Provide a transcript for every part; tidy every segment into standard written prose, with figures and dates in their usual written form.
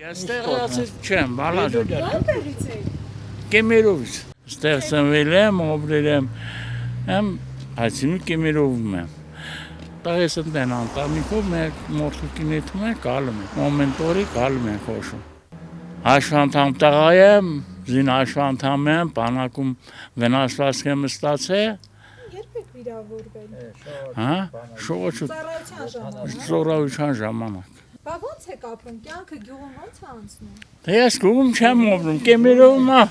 Ստեղծած չեմ, բալաջան։ Կեմերովից։ Ստեղծվել եմ, օբրել եմ, այսինքն կեմերովում եմ։ Տղես ընտեն անտանիքով մեր մորթուկին եթում են, կալում են, մոմենտորի կալում են խոշում։ Հաշվանդամ տղա եմ, զին հաշվանդամ եմ, բանակում վնասվածք եմ ստացել։ Երբ եք վիրավորվել։ Հա, շողոչուտ, զորավության ժամանակ։ Բա ո՞նց եք ապրում, կյանքը գյուղում ո՞նց է անցնում։ Դե ես գյուղում չեմ ապրում, կեմերովում է։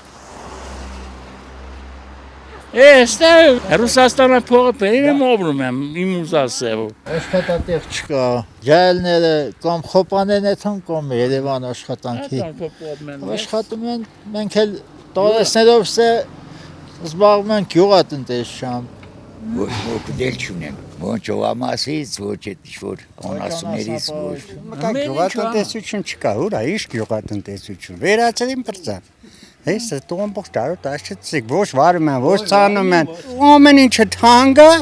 Այստեղ Ռուսաստանը փողը բերել եմ ապրում եմ, իմ ուզածով։ Աշխատատեղ չկա, ջայլները կամ խոպանեն էթան կամ Երևան աշխատանքի։ Աշխատում են, մենք էլ տորեսներով զբաղվում ենք գյուղատնտեսությամբ։ Ոչ մոկդել չունեմ, ոչ ջոամասից, ոչ էտիշոր անասուներից, ոչ։ Գյուղատնտեսություն չկա, ուր է, ինչ գյուղատնտեսություն, վերացրին բրծան։ Այս տոմբող տարոտ աշեցիկ, ոչ վարում են, ոչ ցանում են, ամեն ինչը թանկ է,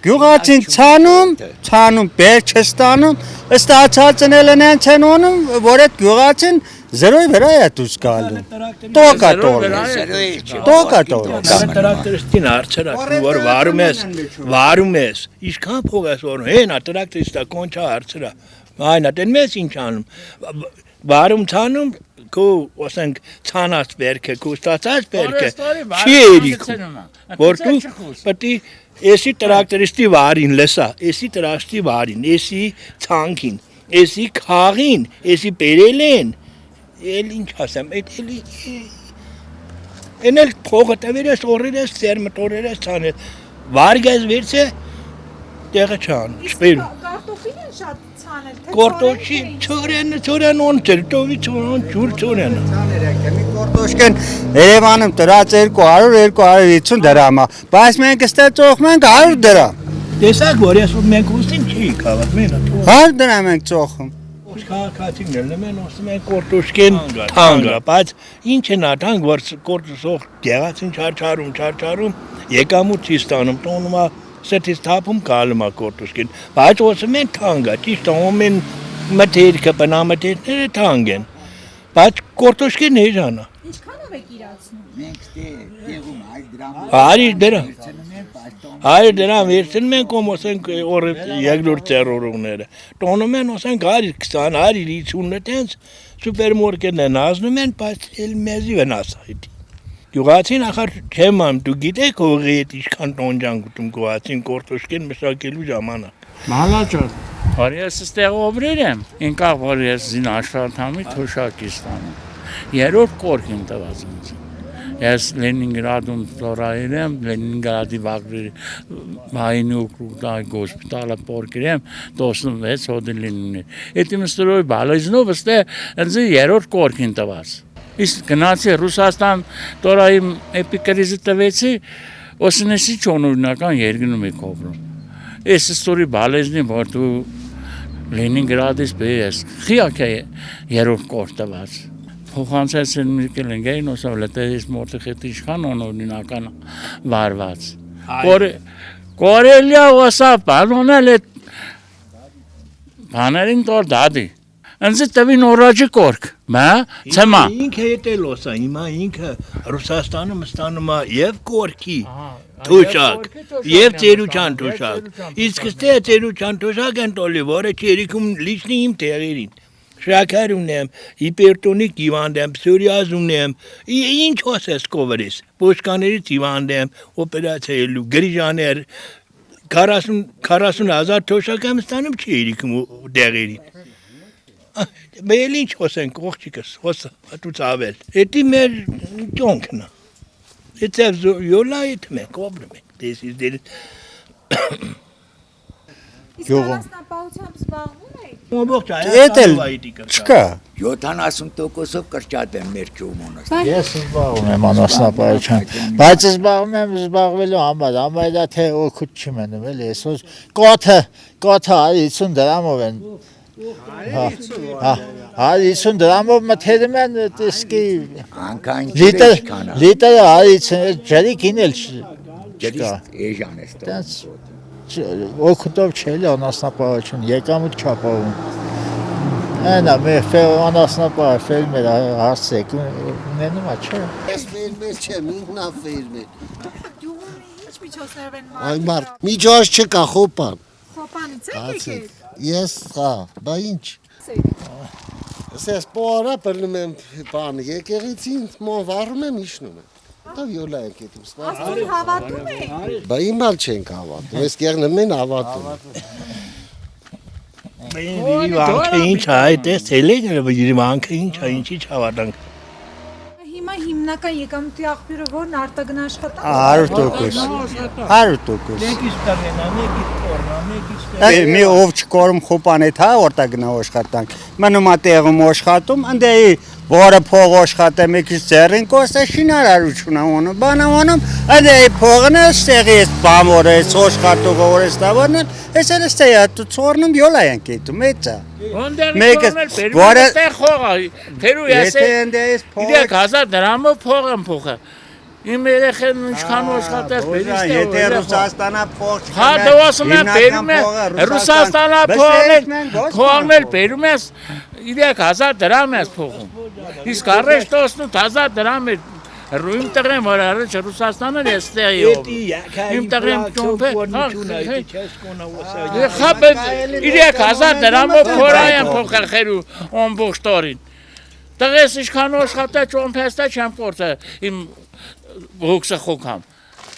գյուղացին ցանում, բեր չստանում, ստացածն էլ են ցենում, որ այդ գյուղացին զերոյի վրա է դուս գալու։ Տոկա տոր։ Տրակտորիստին հարցրակ, որ վարում ես, ինչքան փող ես որում, հենա տրակտորիստա կոնչա հարցրա, այնա տեն մեզ ինչ անում, վարում ցանում, քո ասենք ցանած բերքը, քո ստացած բերքը, չի երիքում, որ դու պետք է էսի տրակտորիստի վարին լսա, էսի տրաշտի վարին, էսի ցանկին, էսի խաղին, էսի բերել են, էլ ինչ ասեմ, են էլ փողը տվել ես, օրեր ես, ծերմտորեր ես ցանել, վարգես վերցե, տեղը չան, չպերում։ Կարտոֆիլ են շատ ցանել, թե Կորտոշի ծորեն օնտեր, տովի ծորեն, ջուր ծորենը։ Մի կորտոշկեն Երևանում տրած 200-250 դրամ է, բայց մենք ստեղ ծոխում ենք 100 դրամ։ Տեսակ, որ ես մենք ուստին չի կավատ, մենա։ 100 դրամ ենք ծոխում։ Քաղաքացիներն են ասում են կորտոշկեն թանկ է, բայց ինչ է նա թանկ, որ կորտոսող գեղացին չարչարում, եկամուտ չի ստանում, տոնում է սրտից թափում գալում է կորտոշկեն, բայց ասում են թանկ է, ճիշտ ամեն մթերքը, բնամթերքները թանկ են, բայց կորտոշկեն էժան է։ ինչքանով եք իրացնում։ Մենք տեղում 100 դրամ վերցնում են կոմ ասենք օրը երկրորդ ծերորողները, տոնում են ասենք 120, 150 տենց սուպերմարկետն են ազնում են, բայց էլ մեզի վնաս է։ Գյուղացին ախր չեմ ամ, դու գիտեք հողի հետ ինչքան տոնջան գտում գյուղացին կորտոշկեն մշակելու ժամանակ։ Մալաջան, որ ես ստեղ օբրել եմ, ինքավ որ ես զին աշխատամի թոշակի ստանում, երորդ կորք եմ տված ինձ։ Ես Լենինգրադում ծորայել եմ, Լենինգրադի վայնի ուկրուկտայի գոսպիտալը պորկել եմ, 16 հոդել լիններ։ Էդ իմ ստորոյ բալեզնով ստեղ ինձ երորդ կորք եմ տված։ Իսկ գնացի Ռուսաստան տորայիմ էպիկրիզի տվեցի, osnesi çoğunluğundan yerginin mi kovrum. Esistori balezni vardı Leningradis beyaz. Xiyake yerok kortavaz. Փոխանցեցին Միկելենգային օսավլետես մորտխետիշքան օնորինական վարված։ Կորելիա օսա բանոնել է բաներին տոր դադի։ Ընձի տվին օրաջի կորք, մա, ցեմա։ Ինքը հետելոսա, հիմա ինքը Ռուսաստանում ստանում է եւ կորքի թոշակ, եւ ծերուչան թոշակ։ Իսկ ստե ծերուչան թոշակ են տոլի, որը չերիքում լիչնի իմ տեղերին։ Շաքար ունեմ, հիպերտոնիկ հիվանդ եմ, պսորիազ ունեմ, ինչ ասես կովերես, պոշկաներից հիվանդ եմ, օպերացիայելու, գրիժաներ, 40,000 թոշակ եմ ստանում չի երիքում տեղերին։ Բել ինչ ասենք, ողջիկս, հոսը, հատուց ավել, էտի մեր ճոնքն է, էտև յոլա էտ մենք, ոբրում ենք, դեսից դերից։ Իսկ անասնապահությամբ զբաղվում եք։ Ողջ Էտել չկա 70%-ով կրճատ եմ մեր գյուղոնս։ Ես զբաղվում եմ անասնապահությամբ, բայց զբաղվելու համար դա թե օգուտ չի մնում, էլի, այսօր կոթը 50 դրամով են։ Հա, 50 դրամով մթերում են, իսկի լիտր 50 ջրի գինել չկա։ Էժան է ստում։ Օգուտով չէ, էլի անասնապահություն, եկամուտ չապահում։ Այնա մեր անասնապահ ֆերմեր հարցեք ունենում է չէ։ Ես ֆերմեր չեմ, ինքն է ֆերմեր։ Գյուղում ինչ միջոցներով են Այ մարդ, միջոց չկա խոպան։ Խոպանից եք եկել։ Ես, բա ինչ։ Ես պորա բռնում եմ բան եկեղեցին, ման վառում եմ իշնում եմ։ Դա վիոլա եք ետում սպասում։ Աստծուն հավատում եք։ Բա իմալ չենք հավատում, ես կեղնում են հավատում։ Վանքը ինչ է, այդ էս էլեգը վանքը ինչ է, ինչի չհավատանք։ Հիմա հիմնական եկամուտի աղբյուրը որն արտագն աշխատանք։ 100%։ 100%։ Մեկից կգնա, մեկից կորնա, մեկից կգնա։ Մի ով չկորում խոպան է թա որտա գնա աշխատանք։ Մնում է տեղում աշխատում, ընդ է որը փող աշխատե մեկից ձեռին կոստե շինարարություն է ունում, բան է ունում, ընդ է փողն է ստեղի էս բամորը, էս աշխատողը որ էս տավարն, էս էլ ստե է դու ծորնում յոլա են կետում, էց է։ Մեկը որը տեղ խողա, թերու ես Եթե ընդ է էս փող 3000 դրամով փող եմ փոխը։ Իմ երեխեն ինչքան աշխատես բերիս թե Եթե Ռուսաստանա փող Հա դու ասում ես բերում ես Ռուսաստանա փողն էլ բերում ես 3000 դրամ ես փողում։ Իսկ առաջ 18000 դրամ է Ռույմ տղեմ որ առաջ Ռուսաստանը ես տեղի ով։ Իմ տղեմ ճոմփե։ Խաբը 3000 դրամով փորայեմ փոխել խերու ամբողջ տարին։ Տղես ինչքան աշխատա ճոմփեստա չեմ փորձը իմ հոգսը խոքամ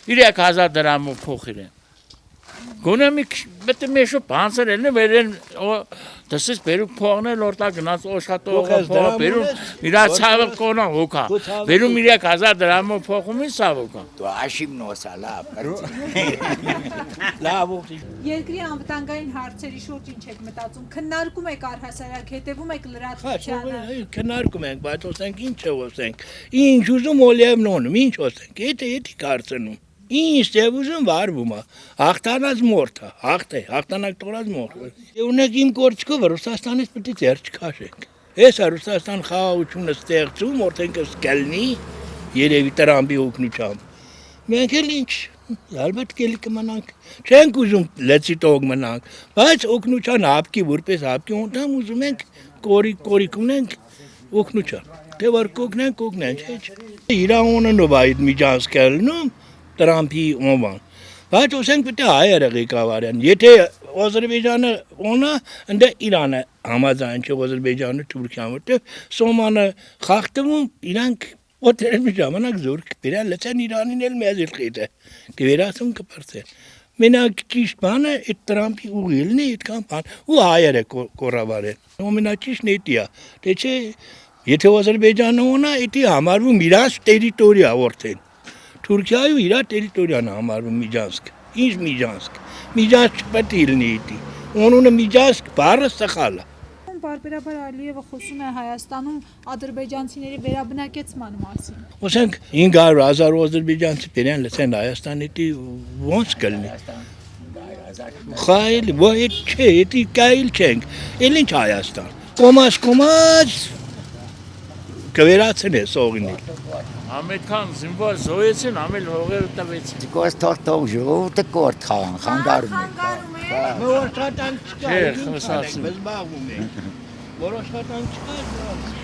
3000 դրամով փոխել եմ գոնե մի պետք է մեշո բանսեր ելնի վերեն դասից բերու փողնել օրտա գնաց աշխատողը փող բերում իրա ցավը կոնա հոգա բերում 3000 դրամով փոխում ի սավոկա Դու աշիմն օսա լավ Լավ ողջ Երկրի անվտանգային հարցերի շուրջ ինչ եք մտածում։ Քննարկում եք առհասարակ, հետևում եք լրատվությանը։ քննարկում ենք, բայց ասենք ինչ ասենք։ Ինչ ուզում օլիևն ոնում, ինչ ասենք։ Եթե կարծենում։ Ինչ դեպ ուզում վարվում է։ Հաղթանած մորթը, հաղթանակ տորած մորթը։ Ունեք իմ կորցկով Ռուսաստանից պետք է ձեր չքաշենք։ Էսա Ռուսաստան խաղաղությունը ստեղծում, որտեղ կլինի երևի Տրամպի օգնությամբ։ Մենք էլ ինչ Ալբետ կելի կմնանք, չենք ուզում լեցի տող մնանք, բայց օգնության հապկի, որպես հապկի ոնտամ ուզում ենք կորիկ ունենք օգնության, թե որ կոգնենք, չէ։ Իրանոնով այդ միջանցքը լնում Տրամպի օնվան, բայց ոսենք պետք է հայերը ղեկավարեն, եթե Ադրբեջանը օնա, ընդ Իրանը համաձայն չէ Ադրբեջանը Թուրքիան, որտեղ Սոմանը խախտվում իրանք Օտերմի ժամանակ զոր կբերան լեցան Իրանին էլ մեզ էլ խիտ է, կվերացում կպրծեն։ Մենակ ճիշտ բանը այդ Տրամպի ուղիլն է այդքան բան, ու հայերը կորավարեն։ Ամենաճիշտն էդի է, թե չէ, եթե Ադրբեջանը ունա, էդի համարվում իրանց տերիտորիա որտեն։ Թուրքիայու իրա տերիտորիան համարվում Միջանցք։ Ինչ Միջանցք։ Միջանցք չպետք է լինի էդի։ Անունը Միջանցք բառը սխալ է։ Բարբերաբար Ալիևը խոսում է Հայաստանում ադրբեջանցիների վերաբնակեցման մասին։ Ոսենք 500,000 ադրբեջանցի բերեն լցեն Հայաստան, էդի ոնց կլինի։ Խայել, ոյ չէ, էդի կայլ չենք։ Էլ ինչ Հայաստան։ Կոմաց կվերացեն է սողինել։ Ամենքան զինվոր զոհեցին, ամեն հողերը տվեցին։ Կոս թող ժողովուրդը կորտ խաղան, խանգարում են։ Որոշ հատանք չկա, Չէ, խոսացին։ զբաղվում ենք։ Որոշ հատանք չկա,